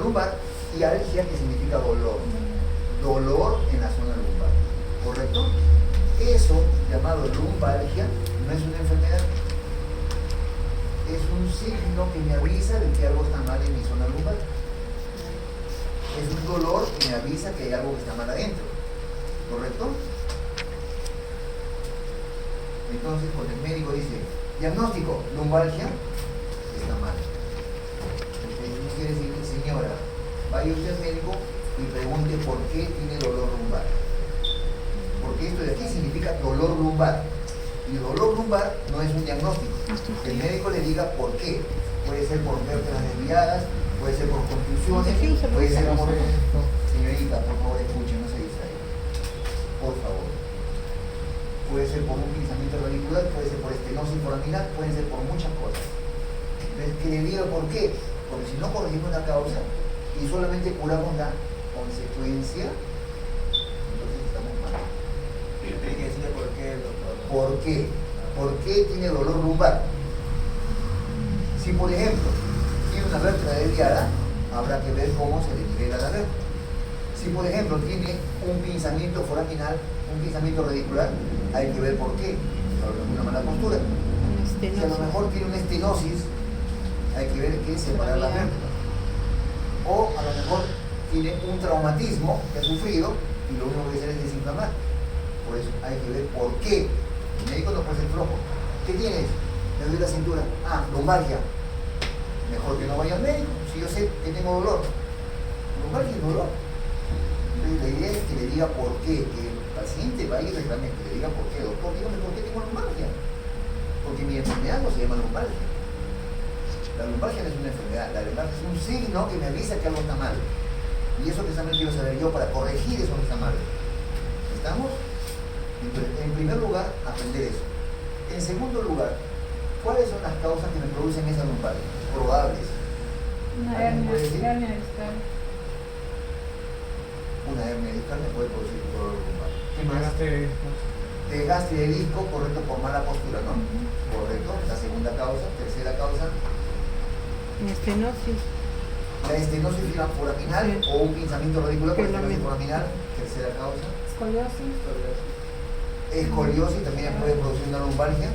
lumbar, y algia, que significa dolor. Dolor en la zona lumbar. ¿Correcto? Eso, llamado lumbalgia, no es una enfermedad. Es un signo que me avisa de que algo está mal en mi zona lumbar. Es un dolor que me avisa que hay algo que está mal adentro. ¿Correcto? Entonces, cuando el médico dice, diagnóstico, lumbalgia, está mal. Entonces, no quiere decir, señora, vaya usted al médico y pregunte por qué tiene dolor lumbar. Porque esto de aquí significa dolor lumbar. Y dolor lumbar no es un diagnóstico. Que el médico le diga por qué. Puede ser por vértebras desviadas, puede ser por contusiones, puede ser por... Señorita, por favor, escuche, no se distraiga. Por favor. Puede ser por un pinzamiento radicular, puede ser por estenosis foraminar, puede ser por muchas cosas. Entonces, que le diga por qué. Porque si no corregimos la causa y solamente curamos la consecuencia, entonces estamos mal. Tiene que decirle por qué, doctor. ¿Por qué? ¿Por qué tiene dolor lumbar? Si, por ejemplo, tiene una vértebra desviada, habrá que ver cómo se le nivela la vértebra. Si, por ejemplo, tiene un pinzamiento foraminal, un pinzamiento radicular, hay que ver por qué. Una mala postura. Si a lo mejor tiene una estenosis, hay que ver qué es separar las vértebras. O a lo mejor tiene un traumatismo que ha sufrido y lo único que hacer es desinflamar. Por eso hay que ver por qué. El médico no puede ser flojo. ¿Qué tienes? Me duele la cintura. Ah, lumbalgia. Mejor que no vaya al médico, si yo sé que tengo dolor. Lumbalgia es dolor. Entonces la idea es que le diga por qué, que el paciente vaya y reclame, que le diga por qué. Doctor, dígame por qué tengo lumbalgia. Porque mi enfermedad no se llama lumbalgia. La lumbalgia no es una enfermedad, la lumbalgia es un signo que me avisa que algo está mal. Y eso precisamente quiero saber yo para corregir eso que está mal. ¿Estamos? Entonces, en primer lugar, aprender eso. En segundo lugar, ¿cuáles son las causas que me producen esa lumbalgia? Probables. Una hernia discal. Una hernia discal me puede producir un dolor lumbar. ¿Qué más? Desgaste de disco, correcto, por mala postura, ¿no? Correcto. La segunda causa. Tercera causa. Estenosis. La estenosis foraminal o un pinzamiento radicular por estenosis foraminal. Tercera causa. Escoliosis. Escoliosis también puede producir una lumbalgia.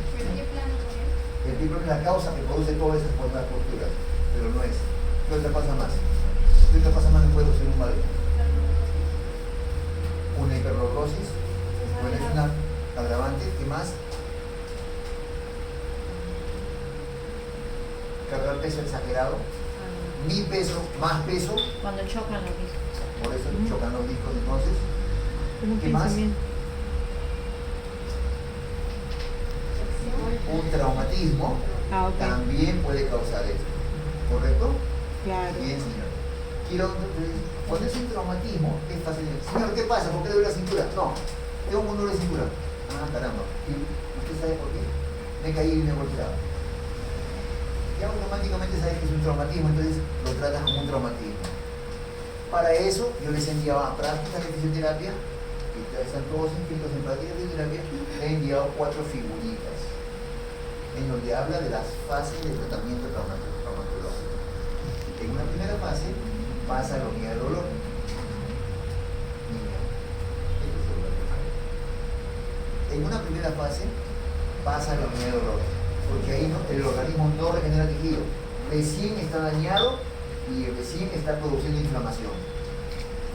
El pie plano es la causa que produce todas esas malas posturas, pero no es. ¿Qué otra cosa más? ¿Qué otra cosa más me puede producir lumbalgia? Una hiperlordosis. Bueno, es una agravante. ¿Qué más? Cargar peso exagerado. Mi peso, más peso. Cuando chocan los discos. Por eso chocan los discos entonces. ¿Qué más? Un traumatismo también puede causar esto. ¿Correcto? Claro. Bien, señor. Cuando es un traumatismo, es fácil de decir, señor, ¿qué pasa? ¿Por qué le duele la cintura? No, tengo un dolor de cintura. Ah, caramba. ¿Y usted sabe por qué? Me caí y me he golpeado. Ya automáticamente sabes que es un traumatismo, entonces lo tratas como un traumatismo. Para eso, yo les enviaba a prácticas de fisioterapia, que están todos inscritos en prácticas de fisioterapia, le he enviado 4 figuritas, en donde habla de las fases de tratamiento traumatológico. En una primera fase pasa la unidad de dolor. En una primera fase pasa la unidad de dolor, porque ahí el organismo no regenera tejido, recién está dañado y recién está produciendo inflamación.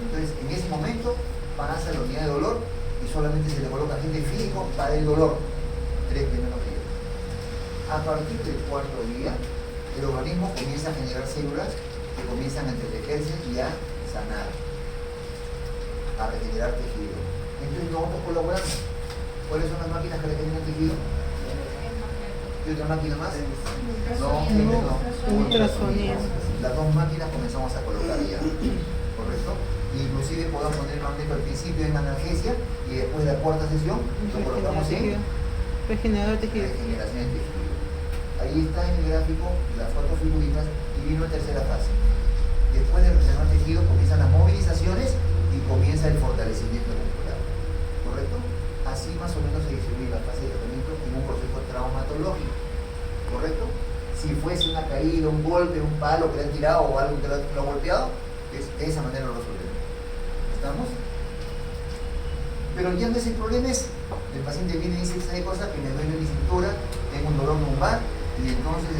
Entonces, en ese momento pasa la unidad de dolor y solamente se le coloca agente físico para el dolor, 3 primeros días. A partir del 4º día, el organismo comienza a generar células que comienzan a entretejerse y a sanar, a regenerar tejido. Entonces nosotros colaboramos. ¿Cuáles son las máquinas que regeneran tejido? ¿Y otra máquina más? No. Ultrasonido. Las 2 máquinas comenzamos a colocar ya, ¿correcto? Inclusive podemos poner magneto al principio en analgesia y después de la 4ª sesión lo colocamos en regenerador de tejido. regeneración de tejido. Ahí está en el gráfico las 4 figuritas y vino la 3ª fase. Después de regenerar tejido comienzan las movilizaciones y comienza el fortalecimiento muscular, ¿correcto? Así más o menos se distribuye la fase de tratamiento en un proceso traumatológico, ¿correcto? Si fuese una caída, un golpe, un palo que le han tirado o algo que lo ha golpeado, De esa manera lo resolvemos. ¿Estamos? Pero ya no es el problema ese. El paciente viene y dice, ¿sabe cosa? Que me duele mi cintura, tengo un dolor lumbar y entonces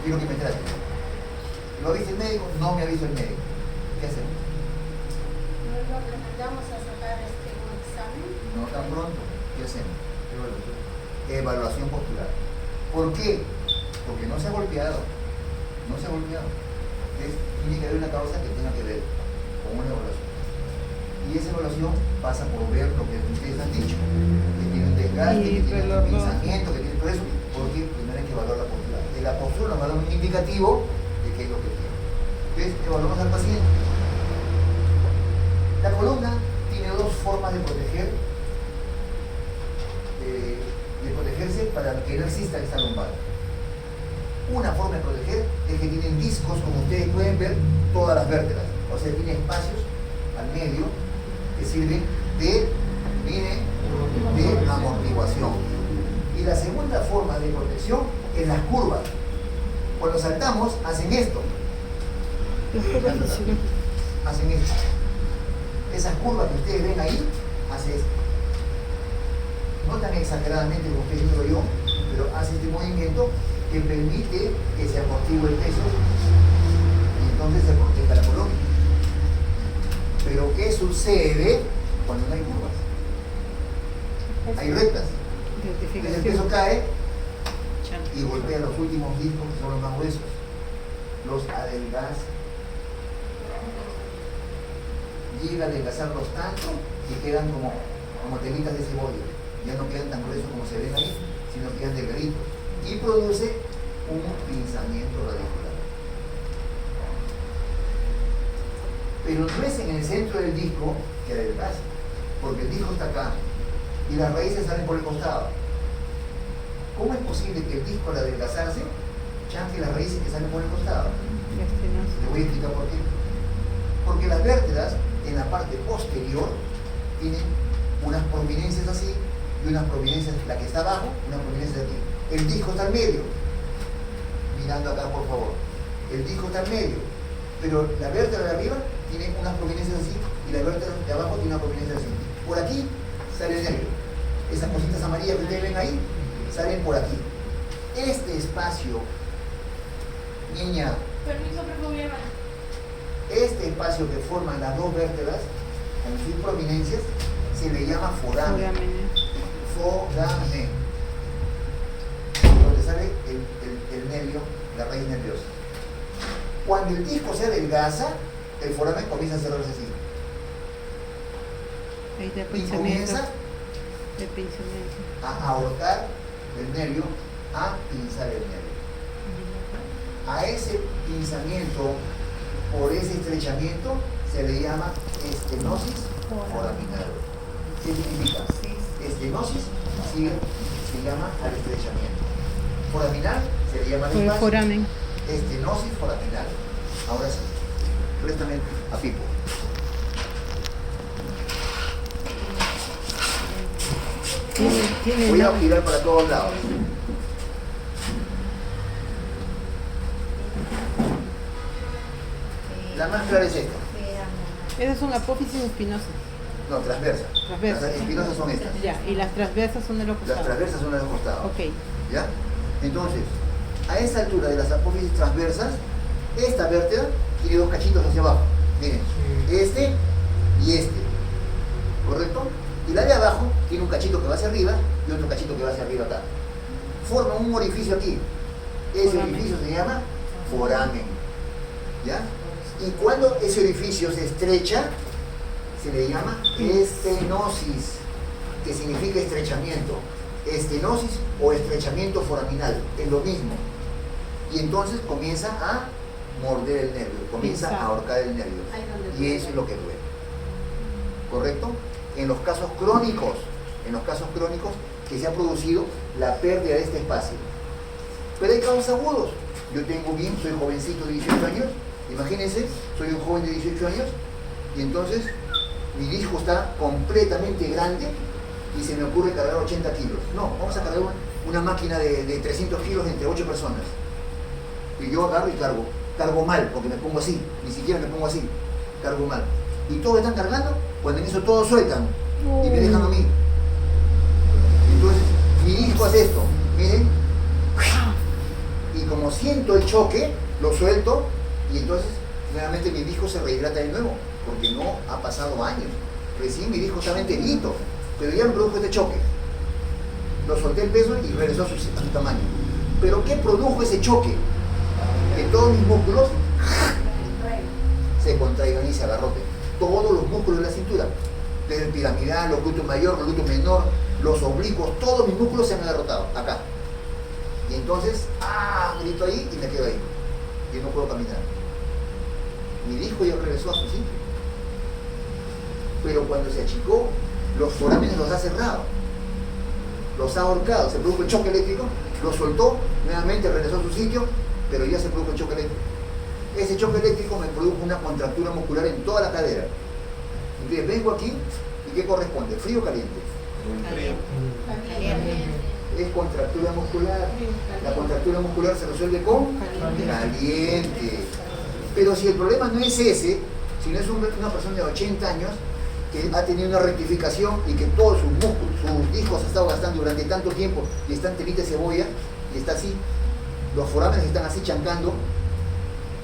quiero que me trate. ¿Lo ha visto el médico? No me ha visto el médico. ¿Qué hacemos? Luego le mandamos a sacar un examen. No tan pronto. ¿Qué hacemos? Evaluación postural. ¿Por qué? Porque no se ha golpeado. No se ha golpeado. Tiene que haber una causa que tenga que ver con una evaluación. Y esa evaluación pasa por ver lo que ustedes han dicho, que tiene un desgaste, que tiene un pensamiento, que tiene todo eso, porque primero hay que evaluar la postura. De la postura nos va a dar un indicativo de qué es lo que tiene. Entonces, evaluamos al paciente. La columna tiene dos formas de proteger, de protegerse para que no exista esta lumbar. Una forma de proteger es que tienen discos, como ustedes pueden ver, todas las vértebras. O sea, tiene espacios al medio que sirven de amortiguación. Y la segunda forma de protección es las curvas. Cuando saltamos, hacen esto. Hacen esto. Esas curvas que ustedes ven ahí, hacen esto. No tan exageradamente como ustedes digo yo, pero hace este movimiento que permite que se amortigue el peso y entonces se proteja la columna. Pero ¿qué sucede cuando no hay curvas? Hay rectas. Entonces el peso cae y golpea los últimos discos que son los más gruesos. Los adelgaza. Llega a adelgazarlos tanto que quedan como telitas de cebolla. Ya no quedan tan gruesos como se ven ahí, sino quedan delgaditos. Y produce un pinzamiento radicular. Pero no es en el centro del disco que adelgaza, porque el disco está acá y las raíces salen por el costado. ¿Cómo es posible que el disco al adelgazarse chanque las raíces que salen por el costado? Te voy a explicar por qué. Porque las vértebras en la parte posterior tienen unas prominencias así y unas prominencias, la que está abajo, unas prominencias aquí. El disco está al medio. Mirando acá, por favor. El disco está al medio. Pero la vértebra de arriba tiene unas prominencias así y la vértebra de abajo tiene una prominencia así. Por aquí sale el nervio. Esas cositas amarillas que ustedes ven ahí salen por aquí. Este espacio, niña, Permiso, profe. este espacio que forman las dos vértebras con sus prominencias se le llama foramen. Foramen. Donde sale el nervio, la raíz nerviosa. Cuando el disco se adelgaza, el foramen comienza a cerrarse así. Ahí está el Y pensamiento. comienza El pensamiento. a ahorcar el nervio, a pinzar el nervio. A ese pinzamiento, por ese estrechamiento, se le llama estenosis foraminal. ¿Qué significa? Estenosis se llama al estrechamiento. Foraminal se le llama al espacio. Foramen. Estenosis foraminal. Ahora sí, préstame a Pipo. Tiene Voy a girar para todos lados. La más clara es esta. Esas son apófisis espinosas. No, transversas. Transversas. Las espinosas son estas. Ya, y las transversas son de los Las costados. transversas son las de los costados. Ok. ¿Ya? Entonces, a esa altura de las apófisis transversas, esta vértebra tiene dos cachitos hacia abajo. Miren, este y este. ¿Correcto? Y la de abajo tiene un cachito que va hacia arriba y otro cachito que va hacia arriba acá. Forman un orificio aquí. Ese Foramen. orificio se llama foramen. ¿Ya? Y cuando ese orificio se estrecha, se le llama estenosis, que significa estrechamiento. Estenosis o estrechamiento foraminal, es lo mismo. Y entonces comienza a morder el nervio, comienza a ahorcar el nervio. Y eso es lo que duele. ¿Correcto? En los casos crónicos que se ha producido la pérdida de este espacio. Pero hay casos agudos. Yo tengo bien, soy jovencito de 18 años, imagínense, soy un joven de 18 años y entonces mi disco está completamente grande y se me ocurre cargar 80 kilos. No, vamos a cargar una máquina de 300 kilos entre 8 personas. Y yo agarro y cargo cargo mal, porque me pongo así, ni siquiera me pongo así, cargo mal. Y todos están cargando, cuando en eso todos sueltan y me dejan a mí. Entonces, mi disco hace esto, miren, y como siento el choque, lo suelto y entonces nuevamente mi disco se rehidrata de nuevo, porque no ha pasado años. Recién mi disco estaba enterito, pero ya me produjo este choque. Lo solté el peso y regresó a su tamaño. ¿Pero qué produjo ese choque? Que todos mis músculos se contraigan y se agarroten. Todos los músculos de la cintura, desde el piramidal, los glúteos mayor, los glúteos menor, los oblicuos, todos mis músculos se han agarrotado, acá. Y entonces, grito ahí y me quedo ahí. Y no puedo caminar. Mi disco ya regresó a su sitio. Pero cuando se achicó, los forámenes los ha cerrado. Los ha ahorcado, se produjo el choque eléctrico, lo soltó, nuevamente regresó a su sitio, pero ya se produjo el choque eléctrico. Ese choque eléctrico me produjo una contractura muscular en toda la cadera. Entonces vengo aquí, ¿y qué corresponde? ¿Frío o caliente? Es contractura muscular. La contractura muscular se resuelve con caliente. Pero si el problema no es ese, sino es una persona de 80 años que ha tenido una rectificación y que todos sus músculos, sus discos ha estado gastando durante tanto tiempo y está en telita de cebolla y está así, los forámenes están así chancando,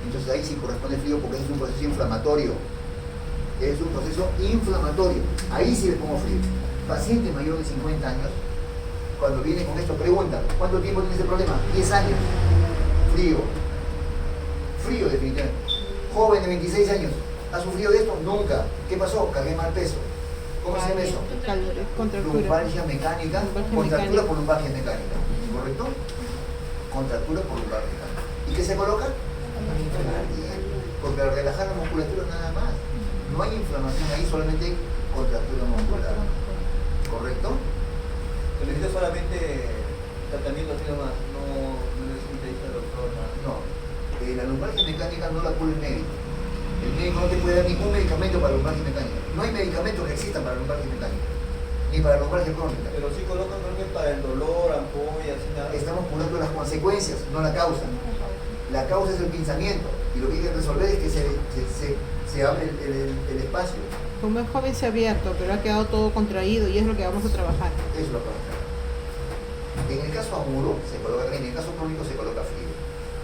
entonces ahí sí corresponde frío porque es un proceso inflamatorio. Es un proceso inflamatorio. Ahí sí le pongo frío. Paciente mayor de 50 años, cuando viene con esto, pregunta, ¿cuánto tiempo tiene ese problema? 10 años. Frío. Frío definitivamente. Joven de 26 años. ¿Ha sufrido de esto? Nunca. ¿Qué pasó? Cargué mal peso. ¿Cómo se llama eso? Contractura. Lumbalgia mecánica. Contractura por lumbalgia mecánica. ¿Correcto? Contractura por lumbalgia mecánica. ¿Y qué se coloca? Porque al relajar la musculatura nada más. No hay inflamación ahí, solamente hay contractura muscular. ¿Correcto? Se necesita solamente tratamiento así nomás, no necesita ir al doctor, nada. No. La lumbalgia mecánica no la cura el médico. El médico no te puede dar ningún medicamento para la lumbalgia mecánica. No hay medicamentos que existan para la lumbalgia mecánica, ni para la lumbalgia crónica. Pero sí colocan creo que para el dolor, ampollas, así nada. Estamos curando las consecuencias, no la causa. La causa es el pensamiento y lo que hay que resolver es que se abre el espacio. Como es joven se ha abierto, pero ha quedado todo contraído y es lo que vamos a trabajar. Eso es lo que vamos a trabajar. En el caso agudo se coloca caliente, en el caso crónico se coloca frío.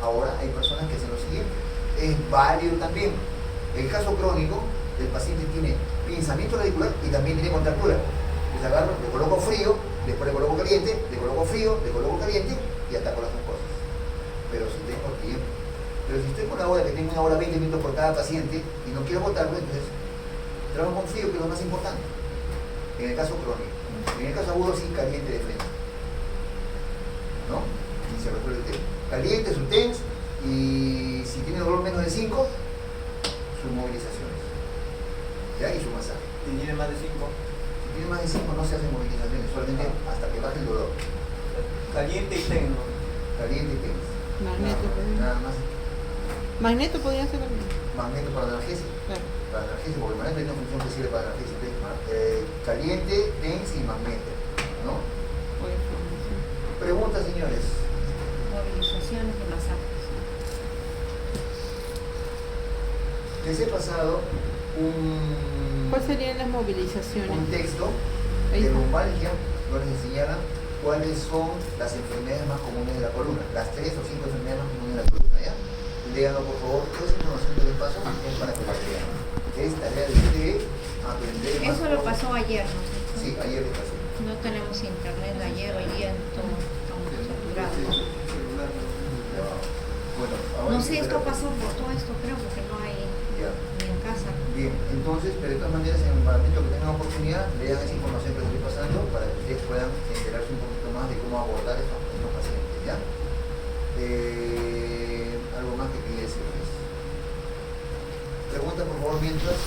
Ahora hay personas que hacen lo siguiente. Es válido también. El caso crónico, el paciente tiene pinzamiento radicular y también tiene contractura. Entonces agarro, le coloco frío, después le coloco caliente, le coloco frío, le coloco caliente y ataco las dos cosas. Pero si tengo tiempo. Pero si estoy con una hora que tengo 1 hora 20 minutos por cada paciente y no quiero botarlo, entonces trabajo con frío, que es lo más importante. En el caso crónico. En el caso agudo, sí, caliente de frente. ¿No? Y se resuelve el tema. Caliente, su TENS, y si tiene dolor menos de 5, sus movilizaciones. ¿Ya? Y su masaje. Si tiene más de 5. Si tiene más de 5 no se hacen movilizaciones, solamente hasta que baje el dolor. Caliente y tengo. Caliente y TENS. Magneto, Nada más. Magneto podría ser también. Magneto para analgesia. Claro. Para analgesia, porque el magneto tiene una función que sirve para analgesia. Caliente, TENS y magneto. ¿No? Preguntas, señores. Movilizaciones y masajes. Les he pasado ¿Cuáles serían las movilizaciones? un texto Ahí de está. lumbalgia, donde se señalan cuáles son las enfermedades más comunes de la columna, las 3 o 5 enfermedades más comunes de la columna, ¿ya? Léanlo, por favor. Toda esa información que les paso es para que la vean. Es tarea de ustedes aprender más. Eso lo pasó ayer, ¿no? Sí, ayer les pasé. No tenemos internet ayer, hoy día estamos saturados. Bueno, ahora No hay que sé, esto esperar. pasó por todo esto, creo, porque no hay Ya. ni en casa. Bien, entonces, pero de todas maneras, en el momento que tengan oportunidad, lean esa información que les estoy pasando para que ustedes puedan enterarse un poquito más de cómo abordar estos pacientes, ¿ya? Algo más que quería decirles. Pregunta, por favor, mientras.